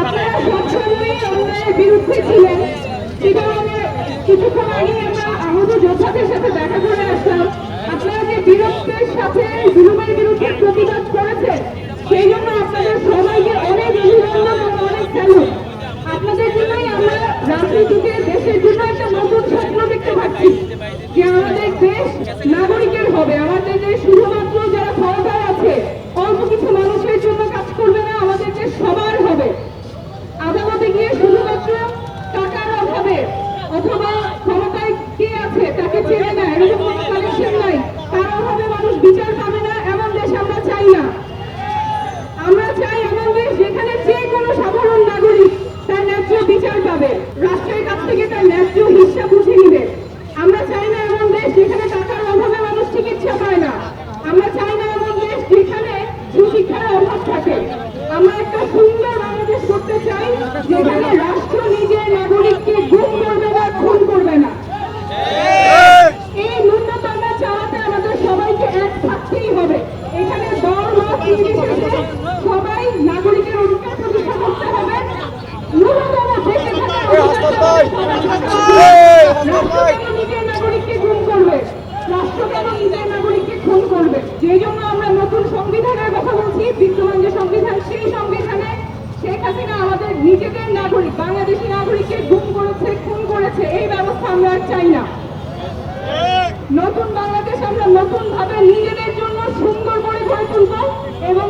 আপনারা সবসময় অন্যায়ের বিরুদ্ধে ছিলেন। কিছুক্ষণ আগে আমরা আহত যোদ্ধাদের সাথে দেখা করে আসলাম। আপনারা যে বীরত্বের সাথে জুলুমের বিরুদ্ধে প্রতিবাদ করেছেন, সেই জন্য আপনাদের সবাইকে অনেক অভিনন্দন এবং অনেক স্যালুট। আপনাদের জন্যই আমরা রাজনীতিতে দেশের জন্য একটা নতুন স্বপ্ন দেখতে পাচ্ছি, যে আমাদের দেশ নাগরিকের হবে। আমাদের দেশ শুধুমাত্র যারা ক্ষমতায় আছে অল্প কিছু মানুষের জন্য কাজ করবে না, আমাদের দেশ সবার হবে। আদালতে গিয়ে শুধুমাত্র টাকার অভাবে অথবা ক্ষমতায় কে আছে তাকে চেনে না, এরকম কোনো কানেকশন নাই, তার অভাবে মানুষ বিচার পাবে না, এমন দেশ আমরা চাই না। আমরা চাই এমন দেশ যেখানে যে কোনো সাধারণ নাগরিক তার ন্যায্য বিচার পাবে, রাষ্ট্রের কাছ থেকে তার ন্যায্য হিসাব বুঝে নিবে। আমরা চাই না এমন দেশ যেখানে টাকার অভাবে মানুষ চিকিৎসা পায় না। আমরা চাই না এমন দেশ যেখানে সুশিক্ষার অভাব থাকে। আমরা একটা সুন্দর বাংলাদেশ করতে চাই, যেখানে রাষ্ট্র নিজের নাগরিককে গুম করবে না, খুন করবে না। এই ন্যূনতম চাওয়াতে আমাদের সবাইকে এক থাকতেই হবে। এখানে দল মত নির্বিশেষে সবাই নাগরিকের অধিকার প্রতিষ্ঠা করতে হবে। ন্যূনতম দেশে নিজের নাগরিককে গুম করবে, রাষ্ট্র কেন নিজের নাগরিককে খুন করবে? যে জন্য আমরা নতুন সংবিধানের কথা বলছি। বিদ্যমান যে সংবিধান, সেই সংবিধানে শেখ হাসিনা আমাদের নিজেদের নাগরিক, বাংলাদেশি নাগরিককে গুম করেছে, খুন করেছে। এই ব্যবস্থা আমরা আর চাই না। নতুন বাংলাদেশ আমরা নতুন ভাবে নিজেদের জন্য সুন্দর করে গড়ে তুলব এবং